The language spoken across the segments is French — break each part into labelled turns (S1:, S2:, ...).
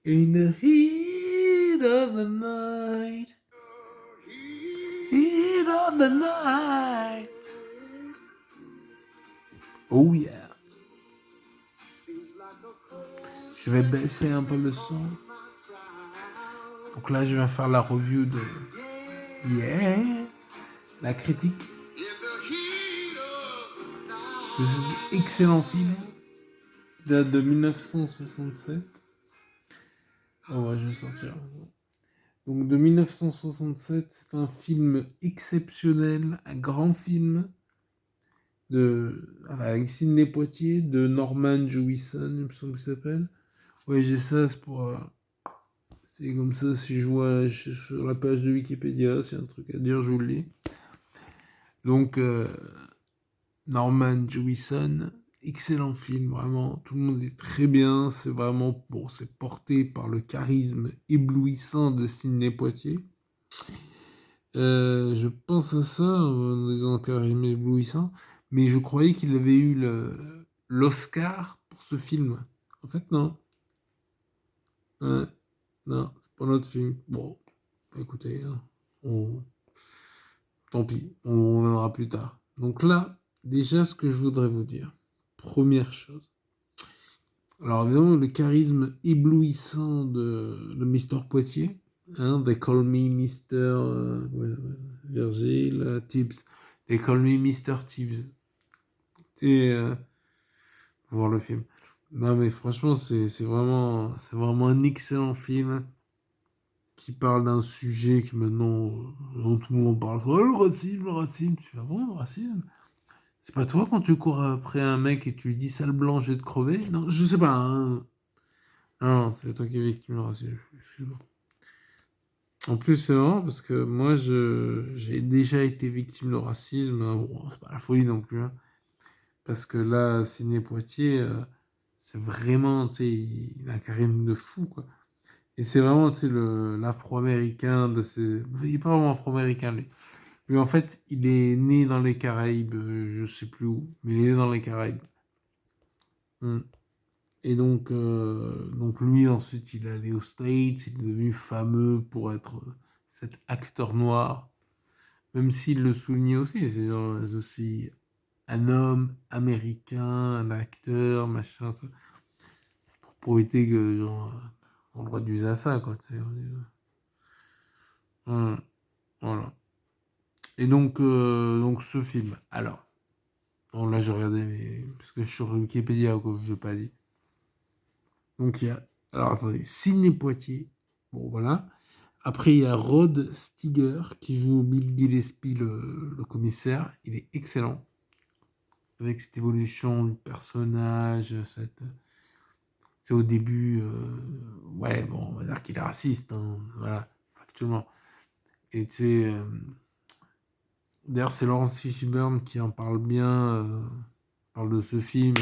S1: In the heat of the night. Heat of the night. Oh yeah. Je vais baisser un peu le son. Donc là, je vais faire la review de Yeah, la critique. De cet excellent film. Il date de 1967. Oh ouais, je vais sortir. Donc de 1967, c'est un film exceptionnel, un grand film avec Sidney Poitier, de Norman Jewison, il me semble qu'il s'appelle. Ouais, j'ai ça, c'est pour... c'est comme ça, si je vois sur la page de Wikipédia, s'il y a un truc à dire, je vous le lis. Donc, Norman Jewison, excellent film, vraiment, tout le monde est très bien, c'est vraiment, bon, c'est porté par le charisme éblouissant de Sidney Poitier. Je pense à ça en disant charisme éblouissant, mais je croyais qu'il avait eu l'Oscar pour ce film. En fait, non. Ouais, non, c'est pas notre film. Bon, écoutez, hein, tant pis, on verra plus tard. Donc là, déjà, ce que je voudrais vous dire, première chose. Alors évidemment, le charisme éblouissant de Mister Poitier, hein, They Call Me Mister Virgil Tibbs, They Call Me Mister Tibbs. C'est voir le film. Non mais franchement, c'est vraiment un excellent film qui parle d'un sujet qui maintenant dont tout le monde parle. Oh, le racisme. Tu fais ah bon, le racisme. C'est pas toi quand tu cours après un mec et tu lui dis sale blanc, je vais te crever? Non, je sais pas. Hein. Non, c'est toi qui es victime de racisme. Excuse-moi. En plus, c'est marrant parce que moi, j'ai déjà été victime de racisme. Bon, c'est pas la folie non plus. Hein. Parce que là, Sidney Poitier, c'est vraiment, tu sais, il a un charisme de fou, quoi. Et c'est vraiment, tu sais, l'afro-américain de ces... Il est pas vraiment afro-américain, lui. Lui, en fait, il est né dans les Caraïbes, je sais plus où, mais il est né dans les Caraïbes. Hmm. Et donc lui, ensuite, il est allé aux States, il est devenu fameux pour être cet acteur noir, même s'il le soulignait aussi, c'est genre, je suis un homme américain, un acteur, machin, ça, pour éviter que, genre, on le réduise à ça, quoi, tu sais, voilà. Et donc ce film, alors, bon, là, j'ai regardé, mais, parce que je suis sur Wikipédia, quoi, je n'ai pas dit. Donc, il y a, alors, attendez, Sidney Poitier, bon, voilà. Après, il y a Rod Steiger qui joue Bill Gillespie, le commissaire. Il est excellent. Avec cette évolution du personnage, c'est au début, ouais, bon, on va dire qu'il est raciste, hein, voilà, factuellement. Et tu sais, d'ailleurs, c'est Laurence Fishburne qui en parle bien, parle de ce film.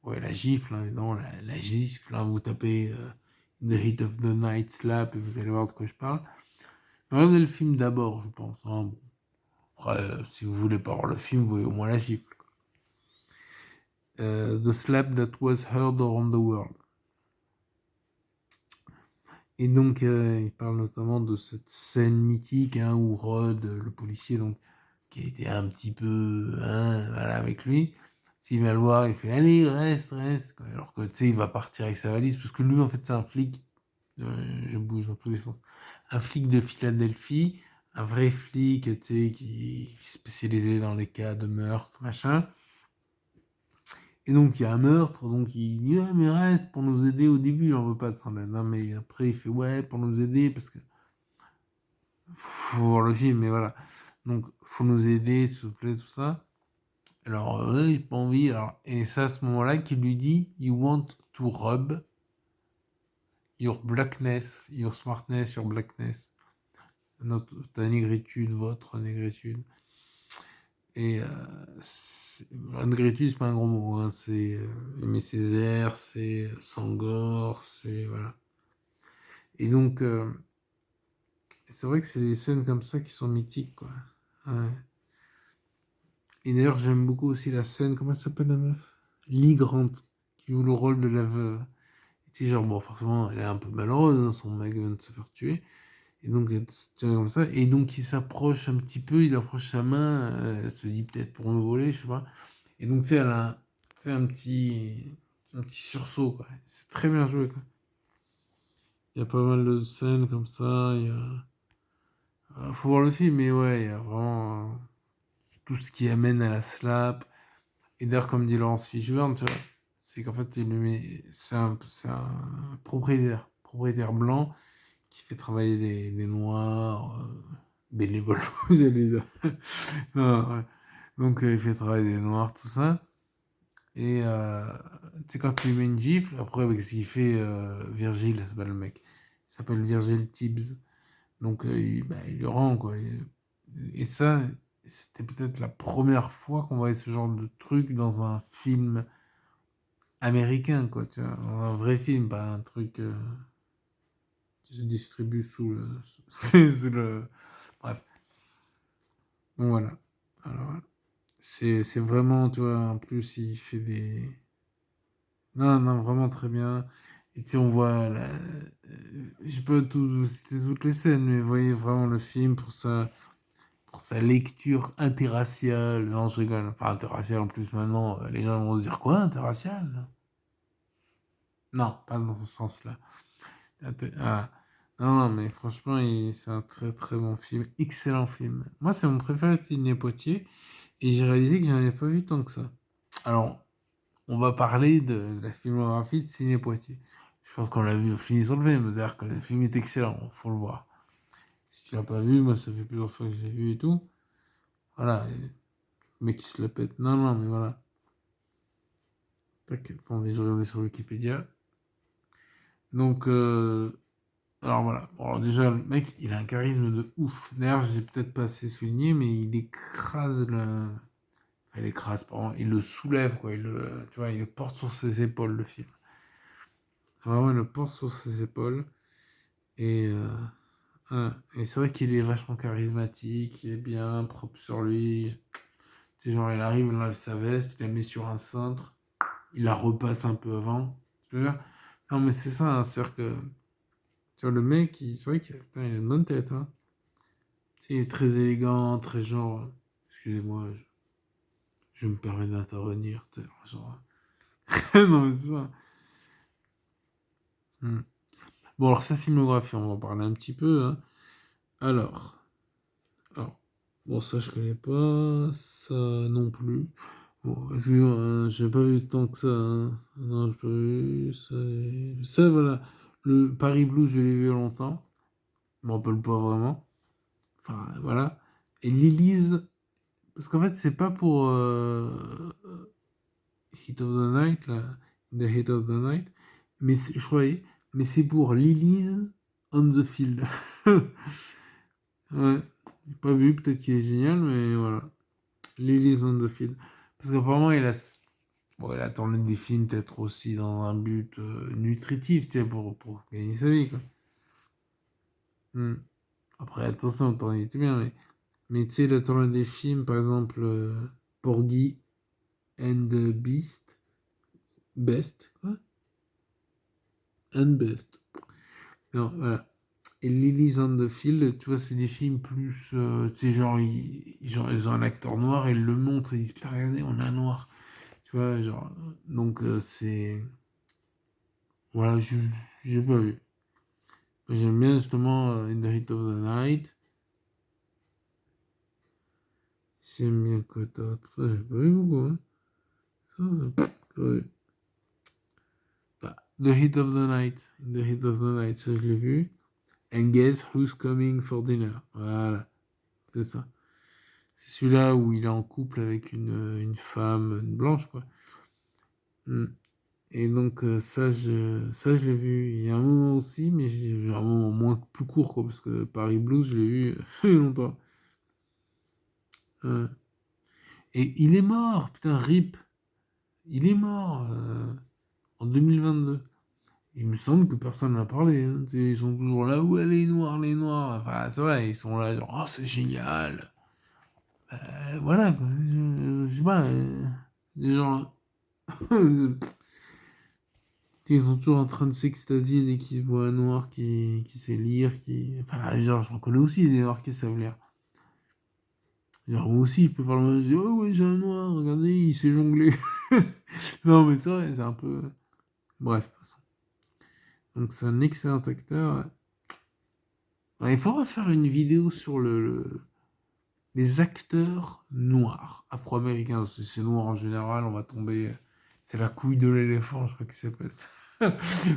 S1: Ouais, la gifle, hein, non, la gifle, hein, vous tapez The Heat of the Night Slap et vous allez voir de quoi je parle. Regardez le film d'abord, je pense. Hein, bon. Après, si vous voulez pas voir le film, vous voyez au moins la gifle. The Slap That Was Heard Around the World. Et donc, il parle notamment de cette scène mythique hein, où Rod, le policier, donc, qui a été un petit peu hein, voilà, avec lui, s'il va le voir, il fait allez, reste, reste. Quoi. Alors que tu sais, il va partir avec sa valise, parce que lui, en fait, c'est un flic. Je bouge dans tous les sens. Un flic de Philadelphie, un vrai flic, tu sais, qui est spécialisé dans les cas de meurtre, machin. Et donc, il y a un meurtre, donc il dit, ouais, mais reste pour nous aider au début, il en veut pas de s'en aller. Non, mais après, il fait, ouais, pour nous aider, parce que faut voir le film, mais voilà. Donc, faut nous aider, s'il vous plaît, tout ça. Alors, j'ai pas envie. Alors, et c'est à ce moment-là qu'il lui dit, you want to rub your blackness, your smartness, your blackness. Ta négritude, votre négritude. Et la négritude, c'est pas un gros mot. Hein, c'est Aimé Césaire, c'est Sangor, c'est. Voilà. Et donc, c'est vrai que c'est des scènes comme ça qui sont mythiques, quoi. Ouais. Et d'ailleurs, j'aime beaucoup aussi la scène, comment elle s'appelle la meuf? Lee Grant, qui joue le rôle de la veuve. tu sais, genre, bon, forcément, elle est un peu malheureuse, hein, son mec vient de se faire tuer. Et donc, elle se tient comme ça. Et donc, il s'approche un petit peu, il approche sa main, elle se dit peut-être pour me voler, je sais pas. Et donc, tu sais, elle a tu sais, un petit sursaut, quoi. C'est très bien joué, quoi. Il y a pas mal de scènes comme ça, il y a... faut voir le film, mais ouais, il y a vraiment tout ce qui amène à la slap. Et d'ailleurs, comme dit Laurence Fishburne, tu vois, c'est qu'en fait, c'est un propriétaire blanc qui fait travailler les noirs, bénévoles, j'allais dire. Non, ouais. Donc, il fait travailler les noirs, tout ça. Et tu sais, quand tu lui mets une gifle, après, avec ce qu'il fait, Virgile, ça s'appelle le mec. Il s'appelle Virgile Tibbs. Donc, il le rend, quoi. Et ça, c'était peut-être la première fois qu'on voyait ce genre de truc dans un film américain, quoi, tu vois. Dans un vrai film, pas un truc qui se distribue sous le... sous le... Bref. Donc, voilà. Alors, voilà. C'est vraiment, tu vois, en plus, il fait des... Non, non, vraiment très bien. Et tu sais, on voit... je peux tout citer toutes les scènes, mais vous voyez vraiment le film pour sa lecture interraciale. Non, je rigole. Enfin, interraciale en plus maintenant, les gens vont se dire quoi, interracial? Non, pas dans ce sens-là. Ah. Non, non, mais franchement, c'est un très très bon film. Excellent film. Moi, c'est mon préféré de Sidney Poitier. Et j'ai réalisé que j'en ai pas vu tant que ça. Alors, on va parler de la filmographie de Sidney Poitier. Je pense qu'on l'a vu fini sur le film. C'est-à-dire que le film est excellent, faut le voir. Si tu l'as pas vu, moi, ça fait plusieurs fois que je l'ai vu et tout. Voilà. Et le mec qui se la pète. Non, non, mais voilà. Tac, attendez, je regarde sur Wikipédia. Donc, alors voilà. Bon, alors déjà, le mec, il a un charisme de ouf. D'ailleurs, je l'ai peut-être pas assez souligné, mais il écrase le. Enfin, il écrase, pardon. Il le soulève, quoi. Tu vois, il le porte sur ses épaules, le film. Vraiment, il le porte sur ses épaules. Et, et c'est vrai qu'il est vachement charismatique, il est bien propre sur lui. Tu sais, genre, il arrive, il enlève sa veste, il la met sur un cintre, il la repasse un peu avant. Tu vois? Non, mais c'est ça, hein, c'est-à-dire que. Tu vois, le mec, c'est vrai qu'il putain, il a une bonne tête, hein. Tu sais, il est très élégant, très genre. Excusez-moi, je me permets d'intervenir. Tu sais, genre. Non, mais c'est ça. Hmm. Bon, alors, sa filmographie, on va en parler un petit peu, hein. Alors. Alors, bon, ça, je connais pas. Ça non plus. Bon, excusez-moi, hein, j'ai pas vu tant que ça, hein. Non, j'ai pas vu. Ça, voilà. Le Paris Blue, je l'ai vu il y a longtemps. Je me rappelle pas vraiment. Enfin, voilà. Et l'Élise, parce qu'en fait, c'est pas pour Heat of the Night, là. The Heat of the Night. Mais je croyais. Mais c'est pour Lily's on the Field. Ouais. J'ai pas vu, peut-être qu'il est génial, mais voilà. Lily's on the Field. Parce qu'apparemment, bon, il a tourné des films peut-être aussi dans un but nutritif, tu sais, pour gagner sa vie, quoi. Hmm. Après, attention, il était bien, mais tu sais, il a tourné des films, par exemple, Porgy and the Beast, Best, quoi? And Best. Non, voilà. Et Lily's on the Field, tu vois, c'est des films plus, tu sais, genre, ils ont un acteur noir et ils le montrent, ils disent, putain, regardez, on a un noir. Tu vois, genre, donc c'est... Voilà, j'ai pas vu. J'aime bien justement In the Heat of the Night. J'aime bien quoi d'autre. Ça, j'ai pas vu beaucoup, hein. Ouais. Bah, The Heat of the Night. In the Heat of the Night, ça je l'ai vu. And Guess Who's Coming for Dinner. Voilà, c'est ça. C'est celui-là où il est en couple avec une femme, une blanche, quoi. Mm. Et donc ça, je l'ai vu il y a un moment aussi, mais j'ai un moment moins plus court, quoi, parce que Paris Blues, je l'ai vu il y a longtemps. Ouais. Et il est mort, putain, RIP. Il est mort en 2022. Il me semble que personne n'en a parlé, hein. Tu sais, ils sont toujours là, ouais, les noirs, les noirs. Enfin, c'est vrai, ils sont là, genre, oh, c'est génial. Voilà, quoi. Je sais pas, des gens. Ils sont toujours en train de s'extasier dès qu'ils voient un noir qui sait lire, qui... Enfin, genre, j'en connais aussi des noirs qui savent lire. Genre, moi aussi, il peut faire le même, je dis, oh ouais, j'ai un noir, regardez, il sait jongler. Non, mais c'est vrai, c'est un peu... Bref, passons. Donc, c'est un excellent acteur. Ouais, il faudra faire une vidéo sur les acteurs noirs, afro-américains. Parce que c'est noir en général, on va tomber... C'est la couille de l'éléphant, je crois qu'il s'appelle.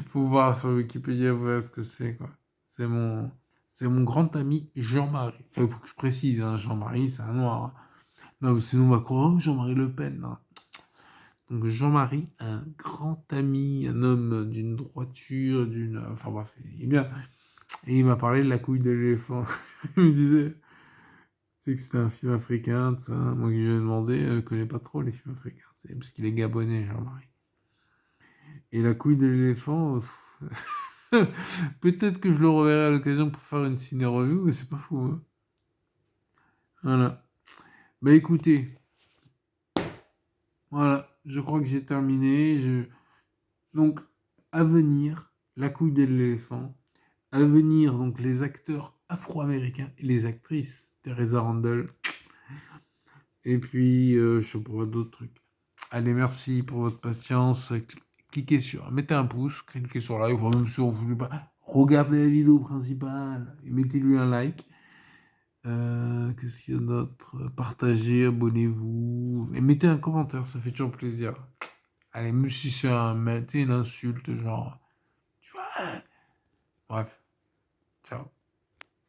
S1: Faut voir sur Wikipédia, voir ce que c'est, quoi. C'est mon, c'est mon grand ami Jean-Marie. Enfin, il faut que je précise, hein, Jean-Marie, c'est un noir, hein. Non, mais sinon on va croire, oh, Jean-Marie Le Pen. Non. Donc Jean-Marie, un grand ami, un homme d'une droiture, d'une... Enfin bref, il est bien. Et il m'a parlé de la couille de l'éléphant. Il me disait, c'est que c'était un film africain, tout ça. Moi, que je lui ai demandé, je connais pas trop les films africains. C'est parce qu'il est gabonais, Jean-Marie. Et la couille de l'éléphant, peut-être que je le reverrai à l'occasion pour faire une ciné-review, mais c'est pas fou, hein. Voilà. Bah écoutez, voilà, je crois que j'ai terminé. Donc, à venir, la couille de l'éléphant. À venir, donc, les acteurs afro-américains et les actrices. Teresa Randall. Et puis, je sais pas, d'autres trucs. Allez, merci pour votre patience. Cliquez sur, mettez un pouce, cliquez sur like, ou même si vous voulez pas, regardez la vidéo principale et mettez-lui un like. Qu'est-ce qu'il y a d'autre? Partagez, abonnez-vous et mettez un commentaire, ça fait toujours plaisir. Allez, même si c'est mettez une insulte, genre, tu vois. Bref, ciao.